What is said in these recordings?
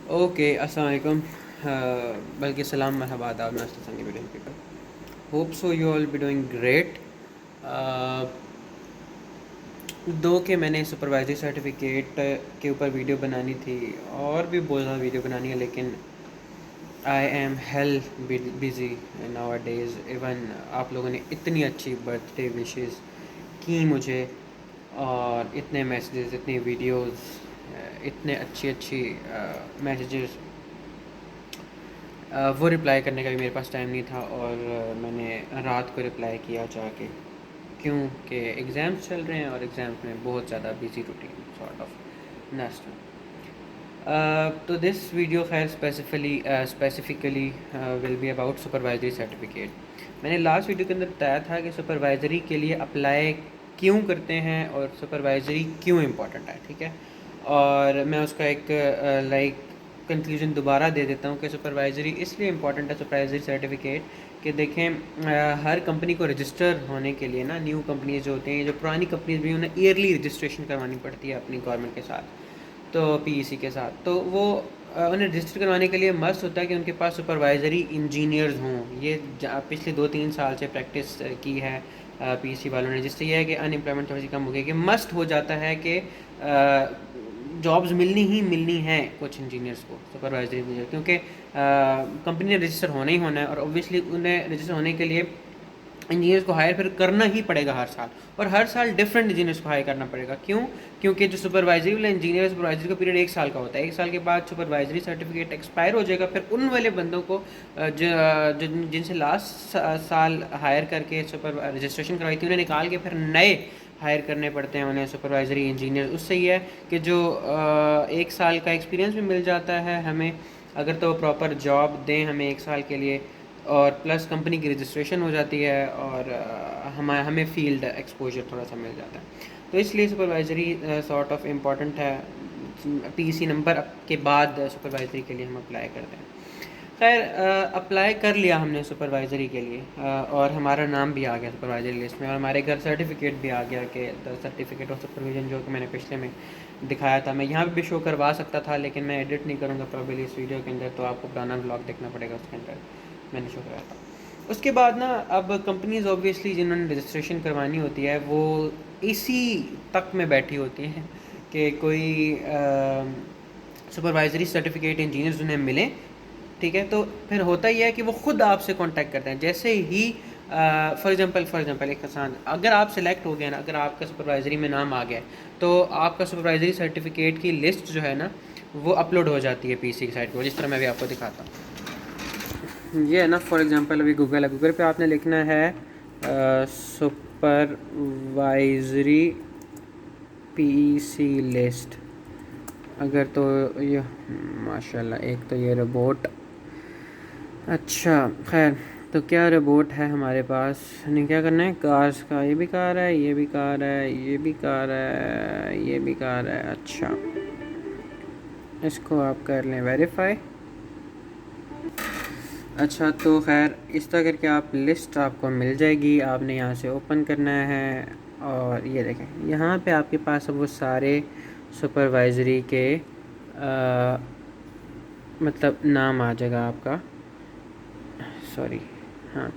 Okay, अस्सलाम वालेकुम। बल्कि सलाम, मरहबा, आदाब, नाश्ता संगी video people. Hope so you all be doing great. दो कि मैंने सुपरवाइजरी सर्टिफिकेट के ऊपर वीडियो बनानी थी और भी बहुत ज़्यादा वीडियो बनानी है, लेकिन I am hello busy now days. Even आप लोगों ने इतनी अच्छी बर्थडे विशेस की मुझे, और इतने मैसेजेस, इतनी वीडियोस, इतने अच्छी मैसेजेस, वो रिप्लाई करने का भी मेरे पास टाइम नहीं था। और मैंने रात को रिप्लाई किया जाके, क्यों कि एग्ज़ाम्स चल रहे हैं और एग्ज़ाम्स में बहुत ज़्यादा busy routine sort of nest. तो दिस वीडियो खैर specifically will be about supervisory certificate. मैंने लास्ट वीडियो के अंदर बताया था कि सुपरवाइजरी के लिए अप्लाई क्यों करते हैं और सुपरवाइजरी क्यों इम्पोर्टेंट है, ठीक है। और मैं उसका एक कंक्लूजन दोबारा दे देता हूँ कि सुपरवाइजरी इसलिए इम्पोर्टेंट है, सुपरवाइजरी सर्टिफिकेट, कि देखें हर कंपनी को रजिस्टर होने के लिए ना, न्यू कंपनीज जो होती हैं, जो पुरानी कंपनीज भी, उन्हें ईयरली रजिस्ट्रेशन करवानी पड़ती है अपनी गवर्नमेंट के साथ, तो पीईसी के साथ। तो वो उन्हें रजिस्टर करवाने के लिए मस्ट होता है कि उनके पास सुपरवाइजरी इंजीनियर्स हों। ये पिछले 2-3 साल से प्रैक्टिस की है पीईसी वालों ने, जिससे ये है कि अनएम्प्लॉयमेंट थोड़ी सी कम हो गई, कि मस्ट हो जाता है कि जॉब्स मिलनी ही मिलनी है कुछ इंजीनियर्स को, सुपरवाइजरी इंजीनियर, क्योंकि कंपनी ने रजिस्टर होना ही होना है, और ऑब्वियसली उन्हें रजिस्टर होने के लिए इंजीनियर्स को हायर फिर करना ही पड़ेगा हर साल, और हर साल डिफरेंट इंजीनियर्स को हायर करना पड़ेगा। क्यों? क्योंकि जो सुपरवाइजरी वाला इंजीनियर, सुपरवाइजरी का पीरियड 1 साल का होता है। 1 साल के बाद सुपरवाइजरी सर्टिफिकेट एक्सपायर हो जाएगा, फिर उन वाले बंदों को जिनसे लास्ट साल हायर करके सुपर रजिस्ट्रेशन करवाई थी, उन्हें निकाल के फिर नए हायर करने पड़ते हैं उन्हें सुपरवाइजरी इंजीनियर। उससे ये है कि जो 1 साल का एक्सपीरियंस भी मिल जाता है हमें, अगर तो प्रॉपर जॉब दें हमें 1 साल के लिए, और प्लस कंपनी की रजिस्ट्रेशन हो जाती है, और हमें फील्ड एक्सपोजर थोड़ा सा मिल जाता है। तो इसलिए सुपरवाइजरी सॉर्ट ऑफ इम्पॉर्टेंट है। पीसी नंबर के बाद सुपरवाइजरी के लिए हम अप्लाई करते हैं। खैर, अप्लाई कर लिया हमने सुपरवाइजरी के लिए, और हमारा नाम भी आ गया सुपरवाइजरी लिस्ट में, और हमारे घर सर्टिफिकेट भी आ गया कि द सर्टिफिकेट ऑफ सुपरविजन, जो कि मैंने पिछले में दिखाया था। मैं यहाँ पे भी शो करवा सकता था, लेकिन मैं एडिट नहीं करूँगा प्रॉब्लली इस वीडियो के अंदर, तो आपको पुराना व्लॉग देखना पड़ेगा, उसके अंदर मैंने शो कराया था। उसके बाद ना, अब कंपनीज ऑब्वियसली जिन्होंने रजिस्ट्रेशन करवानी होती है, वो इसी तक में बैठी होती हैं कि कोई सुपरवाइजरी सर्टिफिकेट इंजीनियर्स उन्हें मिले, ठीक है। तो फिर होता ही है कि वो ख़ुद आपसे कांटेक्ट करते हैं। जैसे ही फॉर एग्जांपल एक आसान, अगर आप सिलेक्ट हो गए ना, अगर आपका सुपरवाइजरी में नाम आ गया, तो आपका सुपरवाइजरी सर्टिफिकेट की लिस्ट जो है ना, वो अपलोड हो जाती है पीसी की साइट पर, जिस तरह मैं भी आपको दिखाता हूँ। ये है ना, फॉर एग्जांपल अभी गूगल है, गूगल पे आपने लिखना है सुपरवाइजरी पीसी लिस्ट। अगर तो ये माशाल्लाह, एक तो ये रोबोट, अच्छा खैर, तो क्या रोबोट है हमारे पास, नहीं क्या करना है, कार्स का, ये भी कार है, ये भी कार है, ये भी कार है, ये भी कार है। अच्छा, इसको आप कर लें वेरीफाई। अच्छा, तो खैर इस तरह करके आप लिस्ट आपको मिल जाएगी, आपने यहाँ से ओपन करना है, और ये देखें यहाँ पे आपके पास वो सारे सुपरवाइजरी के मतलब नाम आ जाएगा आपका, सॉरी, हाँ,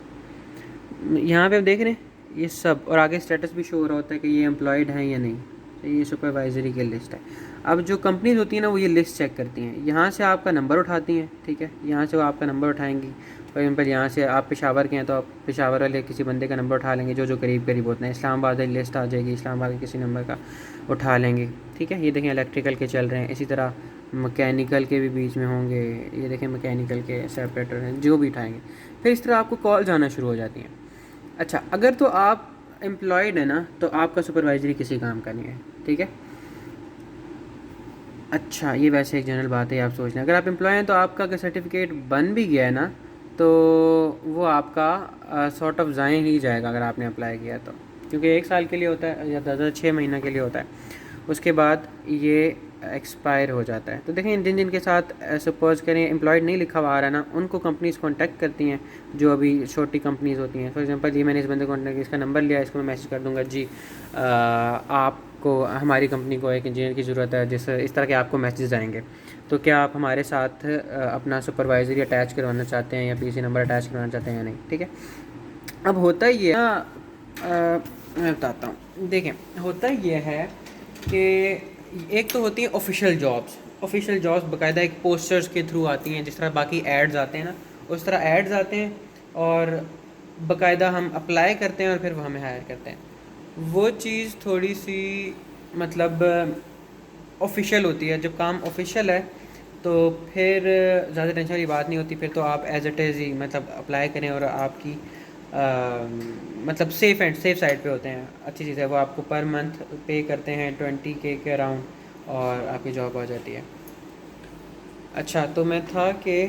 यहाँ पे आप देख रहे हैं ये सब, और आगे स्टेटस भी शो हो रहा होता है कि ये एम्प्लॉयड हैं या नहीं। तो ये सुपरवाइजरी की लिस्ट है। अब जो कंपनीज होती हैं ना, वो ये लिस्ट चेक करती हैं, यहाँ से आपका नंबर उठाती हैं, ठीक है, यहाँ से वो आपका नंबर उठाएंगी। फॉर एग्जाम्पल यहाँ से आप पेशावर के हैं, तो आप पेशावर वाले किसी बंदे का नंबर उठा लेंगे, जो करीब करीब होते हैं। इस्लामाबाद वाली लिस्ट आ जाएगी, इस्लामाबाद के किसी नंबर का उठा लेंगे, ठीक है। ये देखें इलेक्ट्रिकल के चल रहे हैं, इसी तरह मैकेनिकल के भी बीच में होंगे, ये देखें मैकेनिकल के सेपरेटर हैं, जो भी उठाएंगे। फिर इस तरह आपको कॉल आना शुरू हो जाती हैं। अच्छा, अगर तो आप एम्प्लॉयड है ना, तो आपका सुपरवाइजरी किसी काम का नहीं है, ठीक है। अच्छा, ये वैसे एक जनरल बात है, आप सोच लें, अगर आप एम्प्लॉय हैं तो आपका अगर सर्टिफिकेट बन भी गया है ना, तो वो आपका सॉर्ट ऑफ ज़ाया ही जाएगा अगर आपने अप्लाई किया तो, क्योंकि 1 साल के लिए होता है, या ज़्यादा 6 महीना के लिए होता है। उसके बाद ये एक्सपायर हो जाता है। तो देखें, जिन जिन के साथ सपोज़ करें एम्प्लॉयड नहीं लिखा हुआ आ रहा है ना, उनको कंपनीज कांटेक्ट करती हैं, जो अभी छोटी कंपनीज होती हैं। फॉर एग्जांपल ये मैंने इस बंदे को कांटेक्ट, इसका नंबर लिया, इसको मैं मैसेज कर दूंगा, जी आप کو ہماری کمپنی کو ایک انجینئر کی ضرورت ہے، جس اس طرح کے آپ کو میسیجز آئیں گے، تو کیا آپ ہمارے ساتھ اپنا سپروائزری اٹیچ کروانا چاہتے ہیں یا پی سی نمبر اٹیچ کروانا چاہتے ہیں یا نہیں؟ ٹھیک ہے. اب ہوتا یہ میں بتاتا ہوں. دیکھیں ہوتا یہ ہے کہ ایک تو ہوتی ہیں آفیشیل جابس. آفیشیل جابس باقاعدہ ایک پوسٹرز کے تھرو آتی ہیں، جس طرح باقی ایڈز آتے ہیں نا، اس طرح ایڈز آتے ہیں اور باقاعدہ ہم اپلائی کرتے ہیں اور پھر وہ ہمیں ہائر کرتے ہیں. وہ چیز تھوڑی سی مطلب آفیشیل ہوتی ہے. جب کام آفیشیل ہے تو پھر زیادہ ٹینشن والی بات نہیں ہوتی. پھر تو آپ ایز اٹ از ہی مطلب اپلائی کریں اور آپ کی مطلب سیف سائڈ پہ ہوتے ہیں. اچھی چیز ہے. وہ آپ کو پر منتھ پے کرتے ہیں 20K کے اراؤنڈ اور آپ کی جاب آ جاتی ہے. اچھا تو میں تھا کہ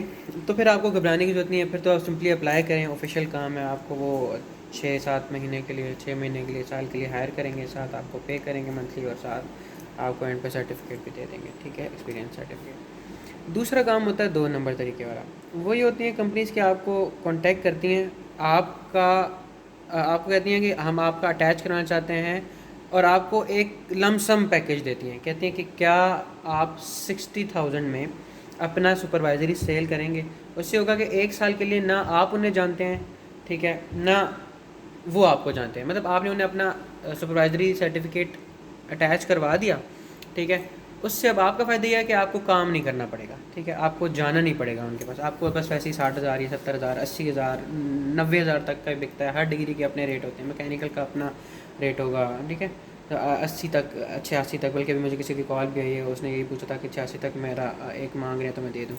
تو پھر آپ کو گھبرانے کی ضرورت نہیں ہے. پھر تو آپ سمپلی اپلائی کریں. آفیشیل کام ہے. آپ کو وہ 6-7 مہینے کے لیے، 6 مہینے کے لیے، سال کے لیے ہائر کریں گے. ساتھ آپ کو پے کریں گے منتھلی، اور ساتھ آپ کو اینڈ پہ سرٹیفکیٹ بھی دے دیں گے. ٹھیک ہے، ایکسپیرینس سرٹیفکیٹ. دوسرا کام ہوتا ہے 2 نمبر طریقے والا. وہی ہوتی ہیں کمپنیز کہ آپ کو کانٹیکٹ کرتی ہیں، آپ کو کہتی ہیں کہ ہم آپ کا اٹیچ کرنا چاہتے ہیں، اور آپ کو ایک لم سم پیکیج دیتی ہیں. کہتی ہیں کہ کیا آپ 60,000 میں اپنا سپروائزری سیل کریں گے. اس سے ہوگا کہ 1 سال کے لیے نہ آپ انہیں جانتے ہیں، ٹھیک ہے، نہ وہ آپ کو جانتے ہیں. مطلب آپ نے انہیں اپنا سپروائزری سرٹیفکیٹ اٹیچ کروا دیا، ٹھیک ہے. اس سے اب آپ کا فائدہ یہ ہے کہ آپ کو کام نہیں کرنا پڑے گا، ٹھیک ہے. آپ کو جانا نہیں پڑے گا ان کے پاس. آپ کو بس ویسے ہی 60,000 یا 70,000، 80,000، 90,000 تک کا بکتا ہے. ہر ڈگری کے اپنے ریٹ ہوتے ہیں. میکینیکل کا اپنا ریٹ ہوگا، ٹھیک ہے، 80 تک، 86 تک. بلکہ ابھی مجھے کسی کی کال بھی آئی ہے، اس نے یہی پوچھا تھا کہ 86 تک میرا ایک مانگ رہے ہیں تو میں دے دوں.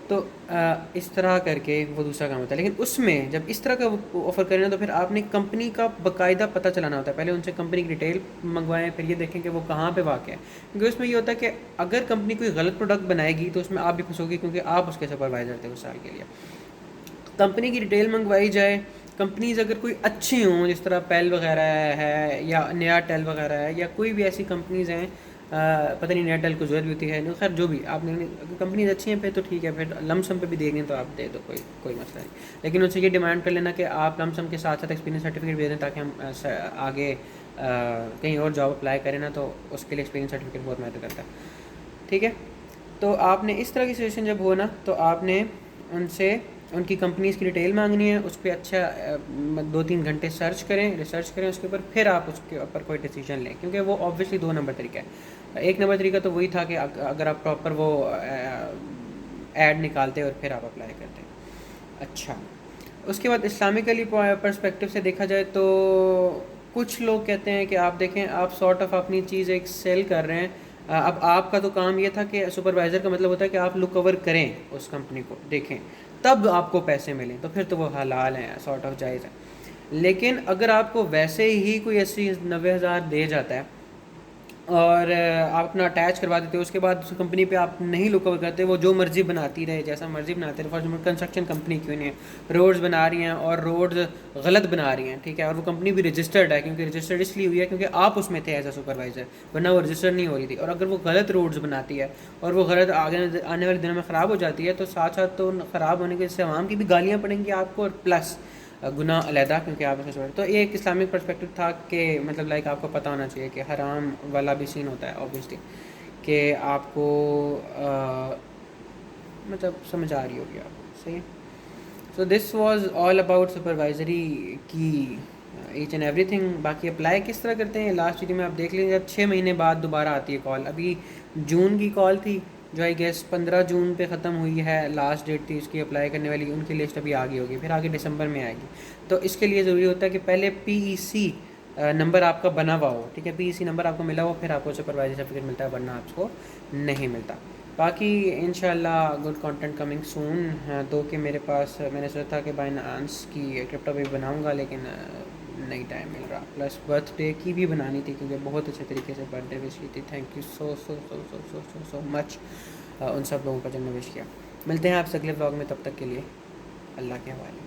تو اس طرح کر کے وہ دوسرا کام ہوتا ہے. لیکن اس میں جب اس طرح کا آفر کریں نا، تو پھر آپ نے کمپنی کا باقاعدہ پتہ چلانا ہوتا ہے. پہلے ان سے کمپنی کی ڈیٹیل منگوائیں، پھر یہ دیکھیں کہ وہ کہاں پہ واقع ہے. کیونکہ اس میں یہ ہوتا ہے کہ اگر کمپنی کوئی غلط پروڈکٹ بنائے گی تو اس میں آپ بھی پھنسو گی، کیونکہ آپ اس کے سپروائزر تھے اس سال کے لیے. کمپنی کی ڈیٹیل منگوائی جائے. کمپنیز اگر کوئی اچھی ہوں، جس طرح پیل وغیرہ ہے یا نیا ٹیل وغیرہ ہے، یا کوئی بھی ایسی کمپنیز ہیں، پتہ نہیں نیا ٹیل کو ضرورت بھی ہوتی ہے. خیر جو بھی آپ نے، اگر کمپنیز اچھی ہیں پھر تو ٹھیک ہے، پھر لم سم پہ بھی دیں گے تو آپ دے دو، کوئی مسئلہ نہیں. لیکن ان سے یہ ڈیمانڈ کر لینا کہ آپ لم سم کے ساتھ ساتھ ایکسپیرینس سرٹیفکیٹ بھی دیں، تاکہ ہم آگے کہیں اور جاب اپلائی کریں نا تو اس کے لیے ایکسپیرینس سرٹیفکیٹ بہت میٹر کرتا ہے. ٹھیک ہے. تو آپ نے اس طرح کی سچویشن جب ہو نا، تو آپ نے ان سے ان کی کمپنیز کی ڈیٹیل مانگنی ہے. اس پہ اچھا 2-3 گھنٹے ریسرچ کریں اس کے اوپر. پھر آپ اس کے اوپر کوئی ڈیسیجن لیں، کیونکہ وہ آبویسلی 2 نمبر طریقہ ہے. 1 نمبر طریقہ تو وہی تھا کہ اگر آپ پراپر وہ ایڈ نکالتے اور پھر آپ اپلائی کرتے. اچھا، اس کے بعد اسلامکلی پرسپیکٹیو سے دیکھا جائے تو کچھ لوگ کہتے ہیں کہ آپ دیکھیں، آپ سارٹ آف اپنی چیز ایک سیل کر رہے ہیں. اب آپ کا تو کام یہ تھا کہ سپروائزر کا مطلب ہوتا ہے کہ آپ لک اوور کریں اس کمپنی کو، دیکھیں، تب آپ کو پیسے ملیں، تو پھر تو وہ حلال ہیں، سارٹ آف جائز ہے. لیکن اگر آپ کو ویسے ہی کوئی 80-90 ہزار دے جاتا ہے اور آپ اپنا اٹیچ کروا دیتے ہو، اس کے بعد اس کمپنی پہ آپ نہیں لک اوور کرتے، وہ جو مرضی بناتی رہے، جیسا مرضی بناتے رہے. فار ایگزامپل کنسٹرکشن کمپنی کیوں نہیں ہے، روڈز بنا رہی ہیں اور روڈز غلط بنا رہی ہیں، ٹھیک ہے، اور وہ کمپنی بھی رجسٹرڈ ہے. کیونکہ رجسٹرڈ اس لیے ہوئی ہے کیونکہ آپ اس میں تھے ایز اے سپروائزر، ورنہ وہ رجسٹر نہیں ہو رہی تھی. اور اگر وہ غلط روڈز بناتی ہے اور وہ غلط آنے والے دنوں میں خراب ہو جاتی ہے، تو ساتھ ساتھ تو خراب ہونے کے سے عوام کی بھی گالیاں پڑیں گی آپ کو، اور پلس گناہ علیحدہ، کیونکہ آپ اس میں. تو یہ ایک اسلامک پرسپیکٹو تھا کہ مطلب لائک آپ کو پتہ ہونا چاہیے کہ حرام والا بھی سین ہوتا ہے اوبیسلی، کہ آپ کو مطلب سمجھ آ رہی ہوگی آپ کو. صحیح. So this was all about supervisory کی ایچ اینڈ ایوری تھنگ. باقی اپلائی کس طرح کرتے ہیں لاسٹ ویڈیو میں آپ دیکھ لیں گے. اب 6 مہینے بعد دوبارہ آتی ہے کال. ابھی جون کی کال تھی جو آئی گیس 15 جون پہ ختم ہوئی ہے، لاسٹ ڈیٹ تھی اس کی اپلائی کرنے والی. ان کی لسٹ ابھی آگے ہوگی، پھر آگے دسمبر میں آئے گی. تو اس کے لیے ضروری ہوتا ہے کہ پہلے PEC نمبر آپ کا بنا ہوا ہو، ٹھیک ہے. PEC نمبر آپ کو ملا ہو، پھر آپ کو سپروائزر سرٹیفکیٹ ملتا ہے، ورنہ آپ کو نہیں ملتا. باقی انشاءاللہ گڈ کانٹینٹ کمنگ سون. دو کہ میرے پاس میں نے سوچا تھا کہ بائنانس کی کرپٹو بھی بناؤں گا، لیکن نہیں ٹائم مل رہا. پلس برتھ ڈے کی بھی بنانی تھی، کیونکہ بہت اچھے طریقے سے برتھ ڈے وش کی تھی. تھینک یو سو مچ ان سب لوگوں کا جن نے وش کیا. ملتے ہیں آپ سے اگلے ولاگ میں، تب تک کے لیے اللہ کے حوالے.